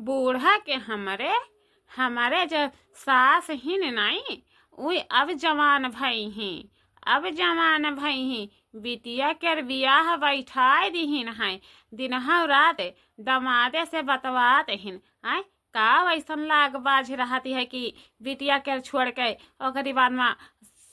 बूढ़ा के हमरे हमारे जो सास ही नहीं उ अब जवान भई हैं। अब जवान भई हैं बिटिया के बियाह बैठाए दीहिन है दिनहा रात दमादे से बतवात हिन आय का वैसन लाग बाज रहती है कि बिटिया के छोड़ के ओकरी बाद में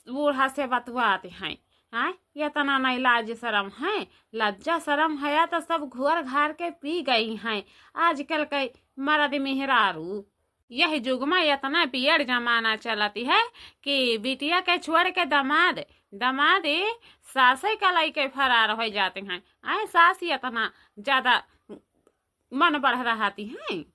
बूढ़ा से बतवाते हैं। आय ये तना नहीं लाज शरम है, लज्जा शरम है तो सब घोर घार के पी गई हैं आजकल के मर्द मेहरारू। यह युग में इतना बियड़ जमाना चलती है कि बिटिया के छोड़ के दमाद सासे का लाई के फरार हो जाते हैं। आए सास ही इतना ज्यादा मन बढ़ रहाती है।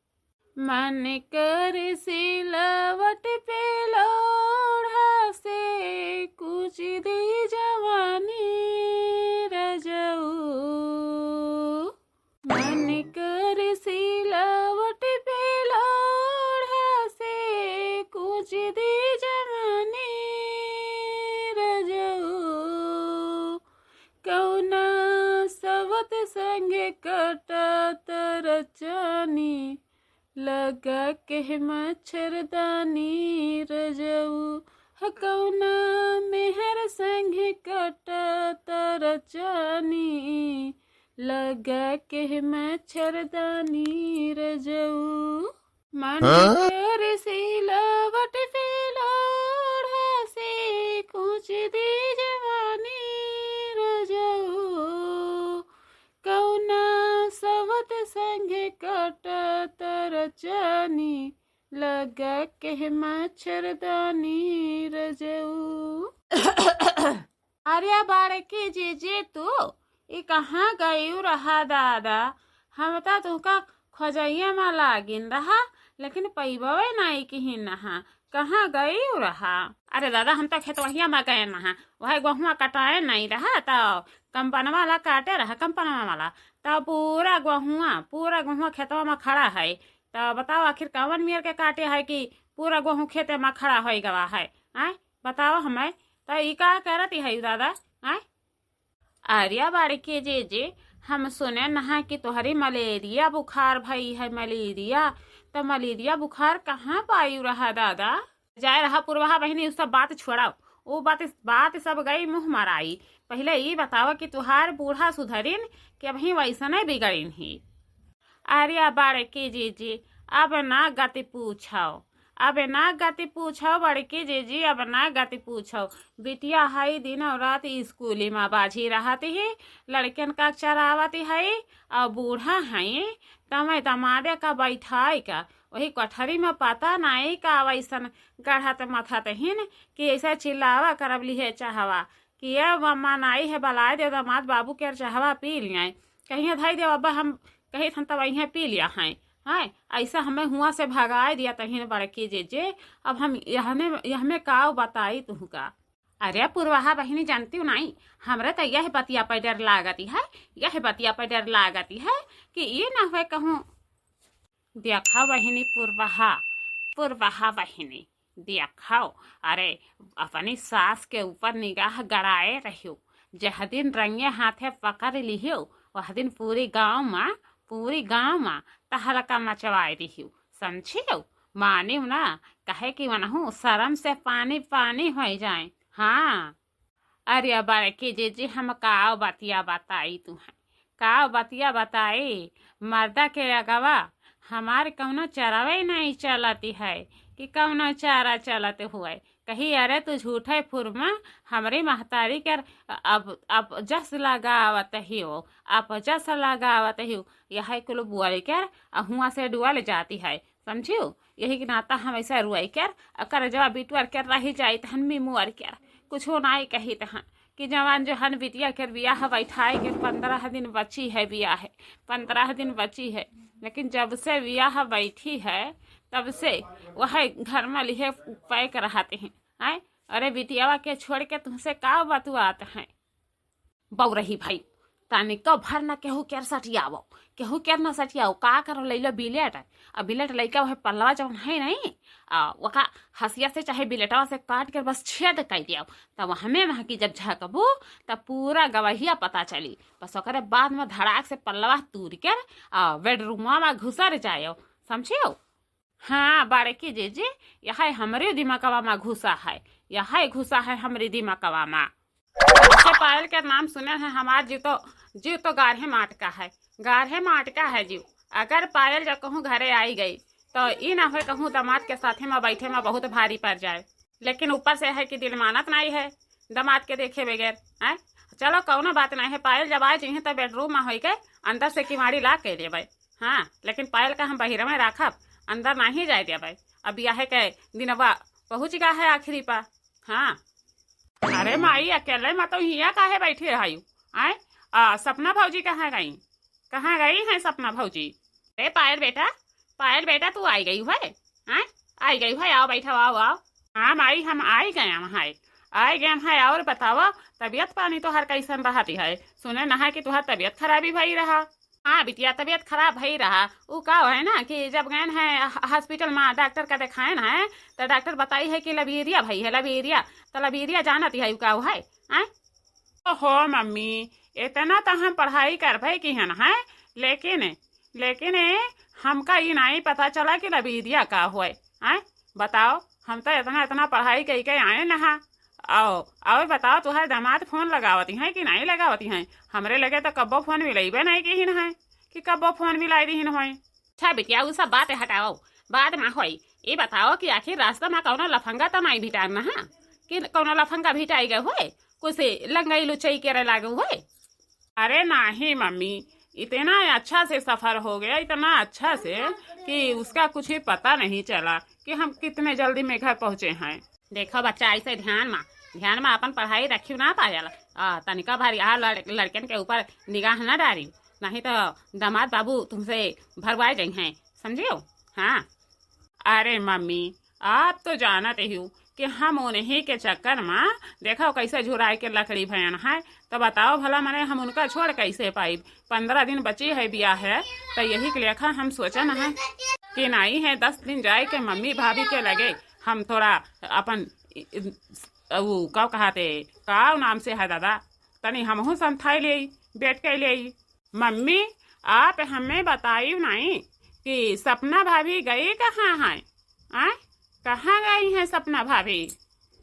मन कर सिलवट पे लोढ़ा से कुछ दी जवानी रजऊ। मन कर सिलवट पे लोढ़ा से कुछ दी जवानी रजऊ। कौना सवत संगे कटत रचनी लगा के मच्छरदानी रजऊ। कौना मेहर संग कटत रचनी लगा के मच्छरदानी रजऊ। मन कर सिलवट पे लोढ़ा से कुछ दी जवानी रजऊ। कौना सवत संगे कटत रचनी लगा के मच्छरदानी रजऊ। अरे बाड़े की जीजे तू ये कहाँ गई रहा दादा? हम तो तुका खोजैया में लागिन रहा लेकिन पैबवे नहीं कि नहा कहाँ गई रहा? अरे दादा हम तो खेतवहिया में गए नहा वह गेहुआ कटाए नहीं रहा तो कंपन वाला काटे रहा कंपन वाला तो पूरा गेहुआ खेतवा में खड़ा है। तो बताओ आखिर कवन मियर के काटे है कि पूरा गेहूँ खेते में खड़ा हो गवा है? आय बताओ हमें तो ये का करती है दादा? आय आर्या बाड़ी के जे हम सुने नहा कि तुम्हारी मलेरिया बुखार भई है मलेरिया। तो मलेरिया बुखार कहाँ पायु रहा दादा? जाए रहा पुरवाहा बहनी उस सब बात छोड़ाओ वो बात सब गई मुँह मराई। पहले ये बताओ कि तुहार बूढ़ा सुधरिन कि अभी वैसा नहीं बिगड़िन ही? आर्या बाड़े के जी अब ना गति पूछो बड़के जी अब ना गति पूछो। बिटिया है दिन और रात स्कूली में बाजी रहती है लड़कन का चरावती है और बूढ़ा है तमें दमादे का बैठाई का वही कठरी में पता नहीं का वैसन गढ़त मथत हिन कि ऐसा चिल्लावा करब लिहे चाहवा कि ये मनाई है बलाए दे दामाद बाबू के चाहवा पी लिया कहीं धाई दे अब्बा हम कहीं थन तब वहीं पी लिया है। हाँ ऐसा हमें हुआ से भगाए दिया तहीन बड़के जे अब हम यह में का बताई तुहका? अरे पुरवाहा बहनी जानती हूँ नहीं हमरे तो यह बतिया पर डर लागती है कि ये ना हुए कहूँ। देखा बहनी पुरवाहा बहनी देखाओ अरे अपनी सास के ऊपर निगाह गड़ाए रहियो। जह दिन रंगे हाथे पकड़ लिहियो वह दिन पूरी गाँव में तहलका मचवाए रही समझियो। मानी ना कहे कि वनहू शर्म से पानी हो जाए। हाँ अरे बड़के जी हम का बतिया बताई मर्दा के अगवा हमारे कौनो चरावे नहीं चलती है कि कौनो चारा चलते हुए कही अरे तू झूठे फुरमा हमारी महतारी कर अब जस लगावत ही यह कुल बुआई कर हुआ से डुअल जाती है समझियो। यही कि नाता हम ऐसा रुआई कर जब बिटुअर कर रही जाए तहन मी मुअर कर कुछ हो नहीं कही तहन कि जवान जो हन बिटिया कर बियाह बैठाए के 15 दिन बची है बियाह 15 दिन बची है लेकिन जब से बियाह बैठी है तब से वह घर में लिहे पैक रहते हैं। आए अरे बिटियावा के छोड़ के तुमसे का बतुआत है? बौरही भाई तानी तो भर न केहू केर सटियाओ का करो लैलो बिलेट अब बिलेट लैका वह पल्लवा जवन है नहीं वका हसिया से चाहे बिलेटवा से काट कर बस छेद कर दिया तब हमें वहाँ की जब झकबू तब पूरा गवाहिया पता चली बस ओकरे बाद में धड़ाक से पल्लवा तूर कर बेडरूमा में घुसर जायो समझियो। हाँ बाड़की जीजी, यह हमरे दिमागवा में घुसा है, यह घुसा है हमरे दिमागवा में। जैसे पायल के नाम सुने हैं हमार जीव तो गाढ़े माट का है, गाढ़े माट का है जीव। अगर पायल जब कहूँ घरे आई गई तो ई ना हो कहूँ दामाद के साथे में बैठे में बहुत भारी पड़ जाए, लेकिन ऊपर से है कि दिल मानत नहीं है दामाद के देखे बगैर। है चलो कौनो बात नहीं है, पायल जब आ जाइए तो बेडरूम में हो के अंदर से किवाड़ी ला के देवे। हाँ लेकिन पायल का हम बहिर में राखब, अंदर नहीं जाए देवे। अब यह के दिनवा पहुँच गया है आखिरी पा। हाँ अरे माई अकेले में तो हिया काहे बैठी रही आए। सपना भौजी कहाँ गई, कहाँ गई है सपना भौजी? अरे पायल बेटा तू आई गई है? आई गई है, आओ बैठा, आओ आओ। हाँ माई हम आई गए हैं, आई गए हैं। और बतावा तबीयत पानी तो हर कैसन रहती है? सुने ना है कि तुहार तबीयत खराबी भई रहा। हाँ बिटिया तबीयत खराब भई रहा। वो का है ना कि जब गए हैं हॉस्पिटल में डॉक्टर का दिखाए है तो डॉक्टर बताई है कि लबीरिया भई है, लबीरिया। तो लबीरिया जानती है का है? ओहो मम्मी इतना तो हम पढ़ाई कर भाई की है ना, लेकिन हमका ये नहीं पता चला कि लबीरिया का हुए। बताओ हम तो इतना पढ़ाई कई के आए ना। और बताओ तुहार दामाद फोन लगावती हैं कि नहीं लगावती हैं? हमरे लगे तो कब्बो फोन मिलेबे नहीं की है कि कब्बो फोन मिलाई दी है। अच्छा बिटिया वो सब बात हटाओ, बाद में होई। ये बताओ कि आखिर रास्ता में कौनो लफंगा तो नहीं भिटार ना कि कौनो लफंगा भिटाई गए हुए, कुछ लंगई लुचई के लागे हुए? अरे नहीं मम्मी, इतना अच्छा से सफर हो गया, इतना अच्छा से कि उसका कुछ ही पता नहीं चला कि हम कितने जल्दी में घर पहुँचे हैं। देखो बच्चा ऐसे ध्यान में अपन पढ़ाई रखी ना पायल। तनिका भारी लड़कन के ऊपर निगाह न डारी, नहीं तो दामाद बाबू तुमसे भरवाए जाए हैं, समझियो। हाँ अरे मम्मी आप तो जानते ही हो कि हम उन्हीं के चक्कर में देखो कैसे झुराई के लकड़ी भयन है। तो बताओ भला मैंने हम उनका छोड़ कैसे पाई? 15 दिन बची है ब्याह है, तो यही के लेखा हम सोचन है कि नहीं है 10 दिन जाए के मम्मी भाभी के लगे हम थोड़ा अपन वो कब कहते का नाम से है दादा तनी हमहू संथाई ले बैठ के ले। मम्मी आप हमें बताई नहीं कि सपना भाभी गई कहाँ है? कहाँ गई हैं सपना भाभी?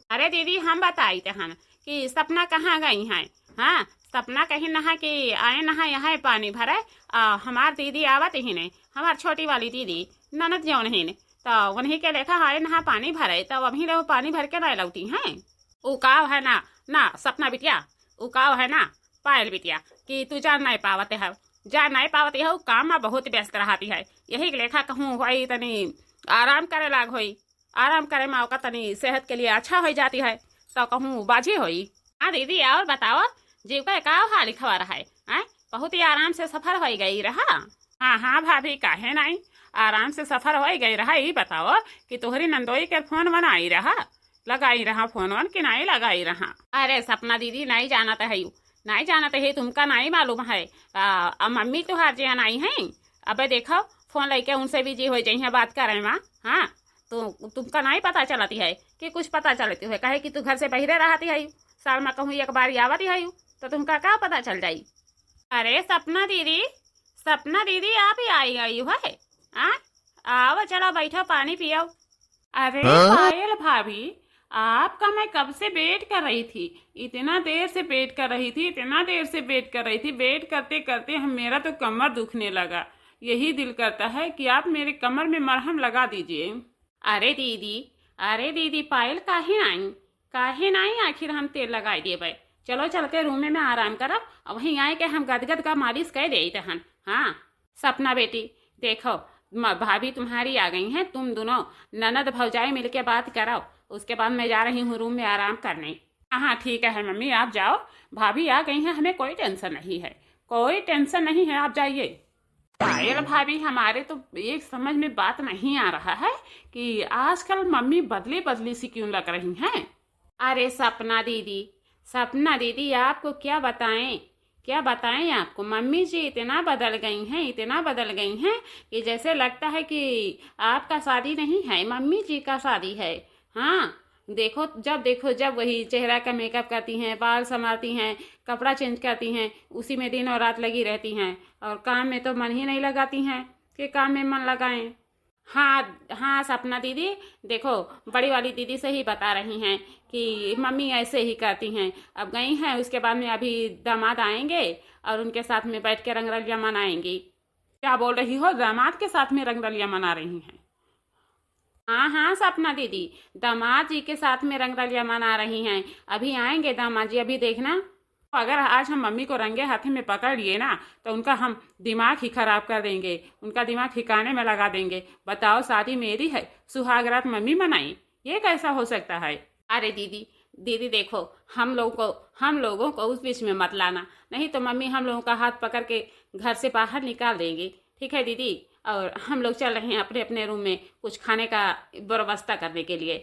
अरे दीदी हम बताई थे हम कि सपना कहाँ गई हैं। हाँ सपना कहीं नहा कि आए नहा यहाँ पानी भरे। हमार दीदी आवत ही नहीं, हमार छोटी वाली दीदी ननद जौन ही ने, तो उन्हीं के लेखा आए नहा पानी भरे, तो अभी लोग पानी भर के नहीं लौटी हैं। उकाव है ना सपना बिटिया, उकाव है ना पायल बिटिया कि तू जान नहीं पावते है, काम में बहुत व्यस्त रहती है। यही लेखा कहूँ वही तनी आराम करे लाग होई, आराम करे माँ का तनी सेहत के लिए अच्छा हो जाती है, तो कहूँ बाजी होई। हाँ दीदी और बताओ जीव का का हाल खबर है? बहुत ही आराम से सफर हो गई रहा। हाँ भाभी काहे नहीं आराम से सफर हो गई रहा। ये बताओ कि तोहरी नंदोई के फोन बनाई रहा, लगाई रहा फोन वन कि नहीं लगाई रहा? अरे सपना दीदी नहीं जानते है, नहीं जानते है, तुमका नहीं मालूम है। मम्मी तुहार जी आई है, अबे देखो फोन लेके उनसे भी जी हो जाइए बात करे माँ। हाँ तो तुमका नहीं पता चलती है कि कुछ पता चलती है? कहे कि तू घर से बहिरे रहती है, साल में कहूँ एक बार आवती है तो तुमका क्या पता चल जाई? अरे सपना दीदी आप ही आई गई है। आओ चलो बैठो पानी पियो। अरे पायल भाभी आपका मैं कब से वेट कर रही थी, इतना देर से वेट कर रही थी, वेट करते करते मेरा तो कमर दुखने लगा। यही दिल करता है कि आप मेरे कमर में मरहम लगा दीजिए। अरे दीदी पायल काहे नहीं आखिर हम तेल लगाई दिए भाई। चलो चल के रूम में आराम करो, वहीं आए के हम गदगद का मालिश कर दे तहन। हाँ सपना बेटी देखो भाभी तुम्हारी आ गई हैं, तुम दोनों ननद भौजाई मिलके बात कराओ, उसके बाद मैं जा रही हूँ रूम में आराम करने। हाँ ठीक है मम्मी आप जाओ, भाभी आ गई हैं, हमें कोई टेंशन नहीं है, आप जाइए। पायल भाभी हमारे तो एक समझ में बात नहीं आ रहा है कि आजकल मम्मी बदली सी क्यों लग रही हैं। अरे सपना दीदी आपको क्या बताएं आपको, मम्मी जी इतना बदल गई हैं कि जैसे लगता है कि आपका शादी नहीं है, मम्मी जी का शादी है। हाँ देखो जब वही चेहरा का मेकअप करती हैं, बाल संवारती हैं, कपड़ा चेंज करती हैं, उसी में दिन और रात लगी रहती हैं, और काम में तो मन ही नहीं लगाती हैं कि काम में मन लगाएं। हाँ हाँ सपना दीदी, देखो बड़ी वाली दीदी से ही बता रही हैं कि मम्मी ऐसे ही करती हैं। अब गई हैं, उसके बाद में अभी दामाद आएंगे और उनके साथ में बैठ के रंगरलियां मनाएंगी। क्या बोल रही हो, दामाद के साथ में रंगरलियां मना रही हैं? हाँ हाँ सपना दीदी, दामाद जी के साथ में रंगरलियां मना रही हैं। अभी आएंगे दामाद जी, अभी देखना। अगर आज हम मम्मी को रंगे हाथे में पकड़ लिए ना तो उनका हम दिमाग ही खराब कर देंगे, उनका दिमाग ठिकाने में लगा देंगे। बताओ, शादी मेरी है, सुहागरात मम्मी मनाई, ये कैसा हो सकता है? अरे दीदी, दीदी देखो, हम लोगों को उस बीच में मत लाना, नहीं तो मम्मी हम लोगों का हाथ पकड़ के घर से बाहर निकाल देंगी। ठीक है दीदी? और हम लोग चल रहे हैं अपने अपने रूम में कुछ खाने का व्यवस्था करने के लिए।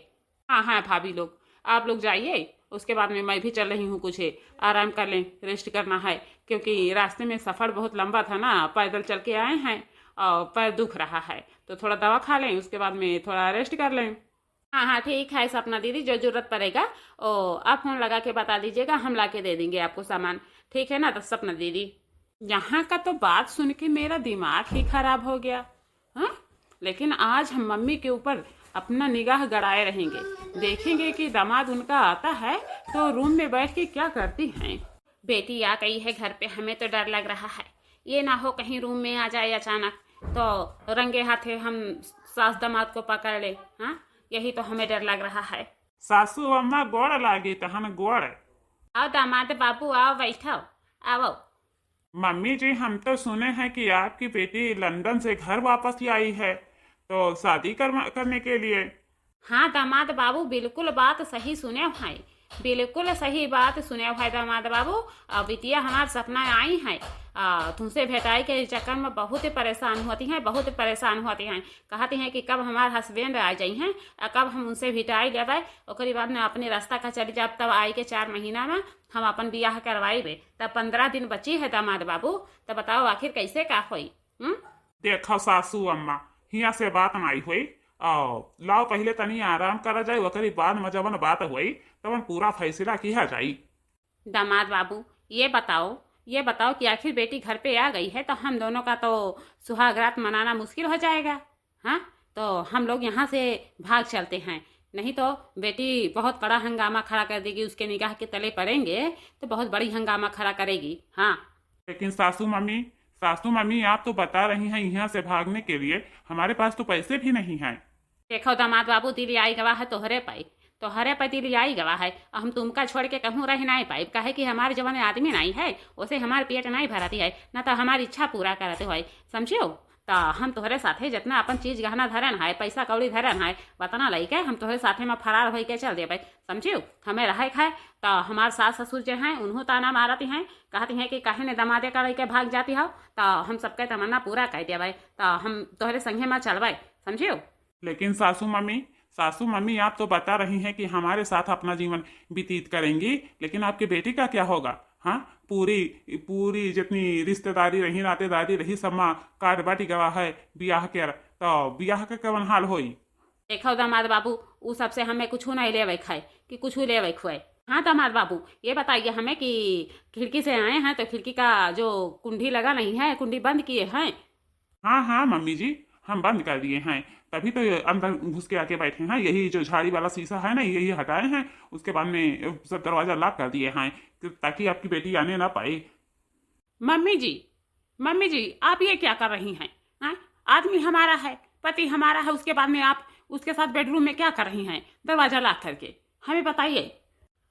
हाँ हाँ भाभी लोग, आप लोग जाइए, उसके बाद में मैं भी चल रही हूँ, कुछ आराम कर लें, रेस्ट करना है, क्योंकि रास्ते में सफ़र बहुत लंबा था ना, पैदल चल के आए हैं और पैर दुख रहा है, तो थोड़ा दवा खा लें, उसके बाद में थोड़ा रेस्ट कर लें। हाँ हाँ ठीक है सपना दीदी, जो जरूरत पड़ेगा ओ आप फोन लगा के बता दीजिएगा, हम ला के दे देंगे आपको सामान। ठीक है ना? तो सपना दीदी, यहाँ का तो बात सुन के मेरा दिमाग ही खराब हो गया। हाँ, लेकिन आज हम मम्मी के ऊपर अपना निगाह गड़ाए रहेंगे, देखेंगे कि दामाद उनका आता है तो रूम में बैठ के क्या करती हैं। बेटी आ गई है घर पे, हमें तो डर लग रहा है, ये ना हो कहीं रूम में आ जाए अचानक तो रंगे हाथे हम सास दामाद को पकड़ ले। हाँ, यही तो हमें डर लग रहा है। सासू अम्मा गोड़ लागी तहन गोड़। आओ दामाद बाबू, आओ बैठो, आओ। मम्मी जी, हम तो सुने हैं कि आपकी बेटी लंदन से घर वापस आई है, तो शादी करने के लिए। हाँ दामाद बाबू, बिल्कुल बात सही सुने भाई, बिल्कुल सही बात सुने भाई दामाद बाबू। बिटिया हमार सपना आई हैं, तुमसे भेटाई के चक्कर में बहुत परेशान होती हैं, बहुत परेशान होती हैं। कहती हैं कि कब हमार हस्बैंड आ जाई हैं, कब हम उनसे भेटाई लेबै, ओकरी बाद में अपने रास्ता का चली जाब, तब आई के 4 महीना में हम अपन बियाह करवाइबे, तब 15 दिन बची है दामाद बाबू। तब बताओ आखिर कैसे का होई? देखो सासू अम्मा, हिया से बात नहीं हुई, लाओ पहले तनी आराम करा जाए, ओकरी बाद में जवन बात हुई तवन पूरा फैसला किया जाई। दामाद बाबू, ये बताओ कि आखिर बेटी घर पे आ गई है तो हम दोनों का तो सुहागरात मनाना मुश्किल हो जाएगा। हाँ, तो हम लोग यहाँ से भाग चलते हैं, नहीं तो बेटी बहुत बड़ा हंगामा खड़ा कर देगी, उसके निगाह के तले पड़ेंगे तो बहुत बड़ी हंगामा खड़ा करेगी। हाँ, लेकिन सासू मम्मी आप तो बता रही हैं यहाँ से भागने के लिए, हमारे पास तो पैसे भी नहीं हैं। देखो दामाद बाबू, दिली आई गवा है तोहरे पे दिली आई गवा है, हम तुमका छोड़ के कहूँ रह नहीं पाई, काहे कि हमारे जवान आदमी नहीं है, उसे हमारे पेट नहीं भरती है, ना तो हमारी इच्छा पूरा करते हो, समझियो? तो हम तोहरे साथे जितना अपन चीज गहना धरन है, पैसा कौड़ी धरन है, बतना लई के हम तोहरे साथे में फरार हो के चल देवे, समझियो? हमें रहे खाए तो हमारे सास ससुर जो हैं उन्हों ताना मारती हैं, कहती हैं कि काहे ने दमादे कर के भाग जाती हो, तो हम सबके तमन्ना पूरा कर देवे, तो हम तोहरे संगे में चलवे, समझियो? लेकिन सासू मम्मी आप तो बता रही हैं कि हमारे साथ अपना जीवन व्यतीत करेंगी, लेकिन आपकी बेटी का क्या होगा? हाँ, पूरी पूरी जितनी रिश्तेदारी रही, नातेदारी रही, सब माँ काट बाटी गवा है ब्याह के, तो ब्याह का कवन हाल होई? देखो दामाद बाबू, उ सबसे हमें कुछ नहीं लेवे खाए कि कुछ लेवे खुए। हाँ दामाद बाबू, ये बताइए हमें कि खिड़की से आए हैं तो खिड़की का जो कुंडी लगा नहीं है, कुंडी बंद किए हैं? हाँ हाँ मम्मी जी, हम बंद कर दिए हैं, तभी तो ये अंदर घुस के आके बैठे हैं। यही जो झाड़ी वाला शीशा है ना, यही हटाए हैं, उसके बाद में सब दरवाजा लॉक कर दिए हैं ताकि आपकी बेटी आने ना पाए। मम्मी जी आप ये क्या कर रही हैं? हाँ, आदमी हमारा है, पति हमारा है, उसके बाद में आप उसके साथ बेडरूम में क्या कर रही हैं दरवाजा लॉक करके? हमें बताइए।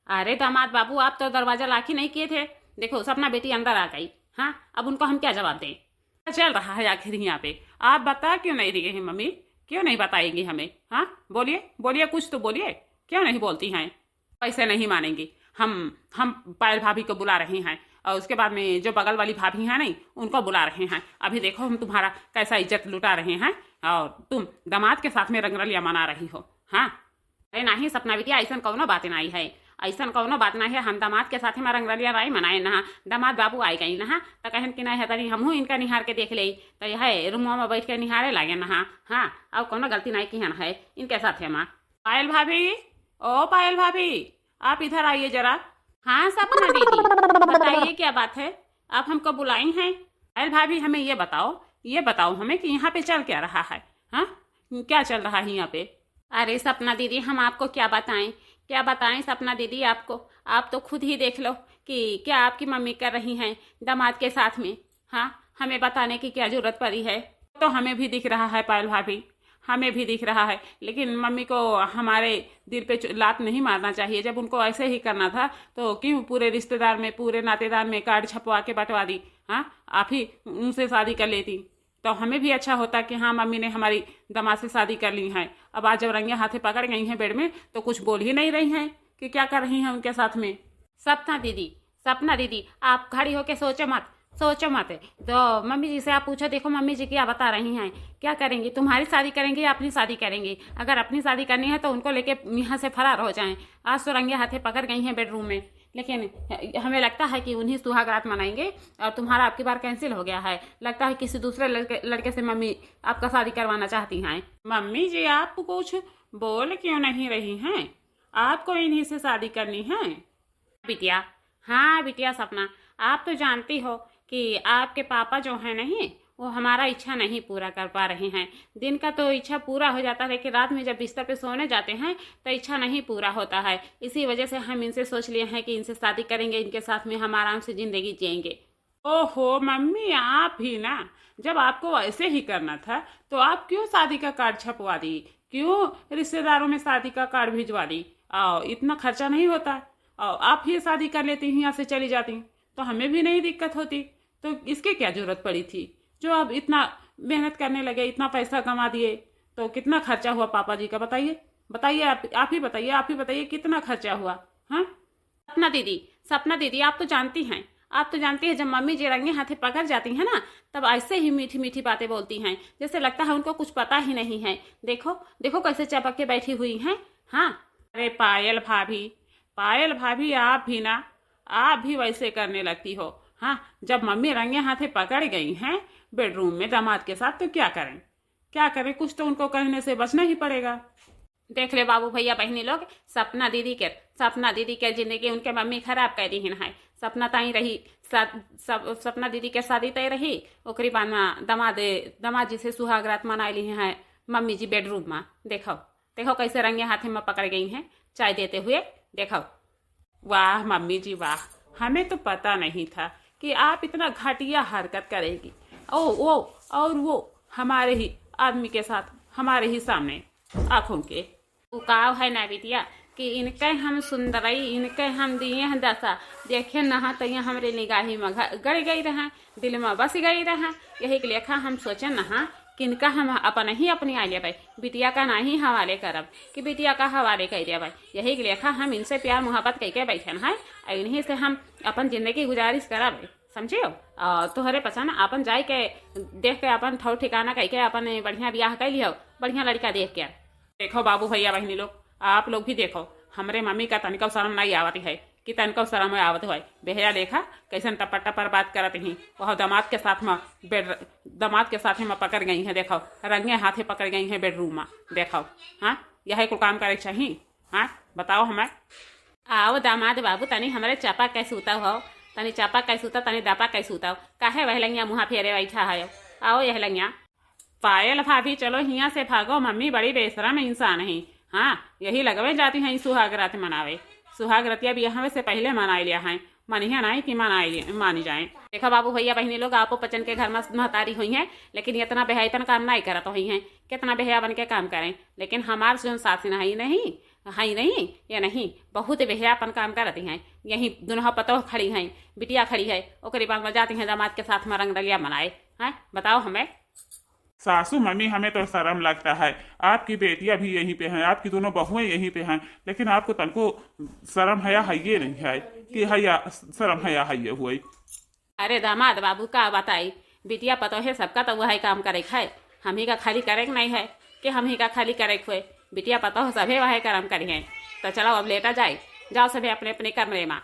अरे दामाद बाबू, आप तो दरवाजा लॉक ही नहीं किए थे। देखो सपना बेटी अंदर आ गई, हाँ, अब उनको हम क्या जवाब दें? क्या चल रहा है आखिर यहाँ पे? आप बता क्यों नहीं रही हैं मम्मी? क्यों नहीं बताएंगी हमें? हाँ, बोलिए कुछ तो बोलिए, क्यों नहीं बोलती हैं? पैसे नहीं मानेंगी, हम पायल भाभी को बुला रहे हैं और उसके बाद में जो बगल वाली भाभी हैं नहीं, उनको बुला रहे हैं। अभी देखो हम तुम्हारा कैसा इज्जत लुटा रहे हैं और तुम दामाद के साथ में रंगरलिया मना रही हो। हाँ, अरे नहीं सपना बिटिया, ऐसा कौनो बात नहीं है, ऐसा कौनो बात नहीं है। हम दामाद के साथ में रंगरलिया राई मनाए ना, दामाद बाबू आई गई ना, तो कहन कि नहीं है तनी हमहू इनका निहार के देख ले, तो यह रूम में बैठ के निहारे लागे ना। हाँ, अब कोनो गलती नहीं की है इनके साथ है। माँ पायल भाभी, ओ पायल भाभी, आप इधर आइए जरा। हाँ सपना दीदी, बताइए क्या बात है, आप हमको बुलाई हैं? पायल भाभी, हमें ये बताओ हमें कि यहाँ पे चल क्या रहा है? हाँ, क्या चल रहा है यहाँ पे? अरे सपना दीदी, हम आपको क्या बताएं सपना दीदी आपको। आप तो खुद ही देख लो कि क्या आपकी मम्मी कर रही हैं दामाद के साथ में। हाँ, हमें बताने की क्या जरूरत पड़ी है? तो हमें भी दिख रहा है पायल भाभी, हमें भी दिख रहा है, लेकिन मम्मी को हमारे दिल पे लात नहीं मारना चाहिए। जब उनको ऐसे ही करना था तो क्यों पूरे रिश्तेदार में, पूरे नातेदार में कार्ड छपवा के बंटवा दी? हाँ, आप ही उनसे शादी कर लेती तो हमें भी अच्छा होता कि हाँ, मम्मी ने हमारी दामाद से शादी कर ली है। अब आज जब रंगे हाथे पकड़ गई हैं बेड में तो कुछ बोल ही नहीं रही हैं कि क्या कर रही हैं उनके साथ में। सपना दीदी आप खड़ी होके सोचो मत। तो मम्मी जी से आप पूछो, देखो मम्मी जी क्या बता रही हैं। क्या करेंगी, तुम्हारी शादी करेंगी या अपनी शादी करेंगी? अगर अपनी शादी करनी है तो उनको लेके यहाँ से फरार हो जाएं। आज तो रंगे हाथे पकड़ गई हैं बेडरूम में, लेकिन हमें लगता है कि उन्हीं सुहागरात मनाएंगे और तुम्हारा आपकी बार कैंसिल हो गया है। लगता है किसी दूसरे लड़के से मम्मी आपका शादी करवाना चाहती हैं। मम्मी जी आप कुछ बोल क्यों नहीं रही हैं? आपको इन्हीं से शादी करनी है? बिटिया, हाँ बिटिया सपना, आप तो जानती हो कि आपके पापा जो है नहीं, वो हमारा इच्छा नहीं पूरा कर पा रहे हैं। दिन का तो इच्छा पूरा हो जाता है, लेकिन रात में जब बिस्तर पे सोने जाते हैं तो इच्छा नहीं पूरा होता है। इसी वजह से हम इनसे सोच लिए हैं कि इनसे शादी करेंगे, इनके साथ में हम आराम से जिंदगी जिएंगे। ओहो मम्मी, आप भी ना, जब आपको ऐसे ही करना था तो आप क्यों शादी का कार्ड छपवा दी? क्यों रिश्तेदारों में शादी का कार्ड भिजवा दी? इतना खर्चा नहीं होता। आप ही शादी कर लेती, यहाँ से चली जाती तो हमें भी नहीं दिक्कत होती। तो इसके क्या जरूरत पड़ी थी? जो अब इतना मेहनत करने लगे, इतना पैसा कमा दिए, तो कितना खर्चा हुआ पापा जी का? बताइए आप ही बताइए कितना खर्चा हुआ? हाँ सपना दीदी आप तो जानती हैं, जब मम्मी जी रंगे हाथे पकड़ जाती हैं ना, तब ऐसे ही मीठी मीठी बातें बोलती हैं, जैसे लगता है उनको कुछ पता ही नहीं है। देखो कैसे चपक के बैठी हुई हैं। हाँ, अरे पायल भाभी आप भी वैसे करने लगती हो। हाँ, जब मम्मी रंगे हाथे पकड़ गई हैं बेडरूम में दामाद के साथ तो क्या करें? कुछ तो उनको कहने से बचना ही पड़ेगा। देख ले बाबू भैया बहनी लोग, सपना दीदी के जिंदगी उनके मम्मी खराब कर दी है। सपना ताई रही, सपना दीदी के शादी तय रही, ओकरी बाद दामाद जी से सुहागरात मना ली है मम्मी जी बेडरूम में। देखो कैसे रंगे हाथे में पकड़ गई हैं चाय देते हुए। देखो, वाह मम्मी जी वाह, हमें तो पता नहीं था कि आप इतना घटिया हरकत करेगी। और वो हमारे ही आदमी के साथ, हमारे ही सामने आंखों के उकाव है ना बिटिया कि इनके हम सुंदरई, इनके हम दिए हैं दशा। देखे नहा तो हमरे निगाही में गड़ गई रहा, दिल में बस गई रहा। यही के लेखा हम सोचे नहा किनका हम अपन ही अपनी आ ले भाई, बिटिया का नहीं हवाले करब कि बिटिया का हवाले कर दे भाई। यही के लेखा हम इनसे प्यार मोहब्बत कह के बैठे हैं, इन्हीं से हम अपन जिंदगी गुजारिश करब, समझियो। तोहरे पसंद अपन जाए के देख के अपन ठौर ठिकाना कह के अपन बढ़िया ब्याह कर लियो, बढ़िया लड़का देख के। देखो बाबू भैया बहनी लोग, आप लोग भी देखो, हमरे मम्मी का तनिको शर्म नहीं आवती है कि तनिको शर्म आवत है। बेहरा देखा कैसन टपर टपर बात करत ही, वह दामाद के साथ में पकड़ गई हैं। देखो रंगे हाथे पकड़ गई हैं बेडरूम में। देखो हाँ, यही को काम करे चाहिए। हाँ बताओ हमें। आओ दामाद बाबू, तनी हमारे चापा कैसे उता हो, तनी चापा कैसे उता, तनी दापा कैसे उताओ। काहे वह लंगिया मुँह फेरे बैठा है? आओ यह लंगिया। पायल भाभी चलो यहाँ से भागो, मम्मी बड़ी बेशरम इंसान है। हाँ, यही लगवे जाती हैं सुहागरात मनावे। सुहागरतिया भी यहाँ से पहले मनाई लिया है, मनिया नहीं कि मानी जाए। देखो बाबू भैया बहनी लोग, आप पचन के घर में महतारी हुई हैं, लेकिन इतना बेहाईपन काम नहीं करत हुई हैं। कितना बेहया बन के काम करें, लेकिन हमारे जो साथी नहीं ये नहीं, बहुत बेहयापन काम करती हैं। यही दुनहा पतो खड़ी हैं, बिटिया खड़ी है, ओकरी बाद में जाती हैं दामाद के साथ में रंग डलिया मनाए। हैं बताओ हमें। सासू मम्मी हमें तो शर्म लगता है, आपकी बेटियां भी यहीं पे हैं, आपकी दोनों बहुएं यहीं पे हैं, लेकिन आपको तनको शर्म हया है ये नहीं है कि शर्म हया है ये हुई। अरे दामाद बाबू का बताई, बिटिया पतो है सबका तो वही काम करे है, हम ही का खाली करे नहीं है कि हम ही का खाली करे हुए। बिटिया पतो हो सभी वही कर्म करी है। तो चलो अब लेटा जाओ सभी अपने अपने कमरे में।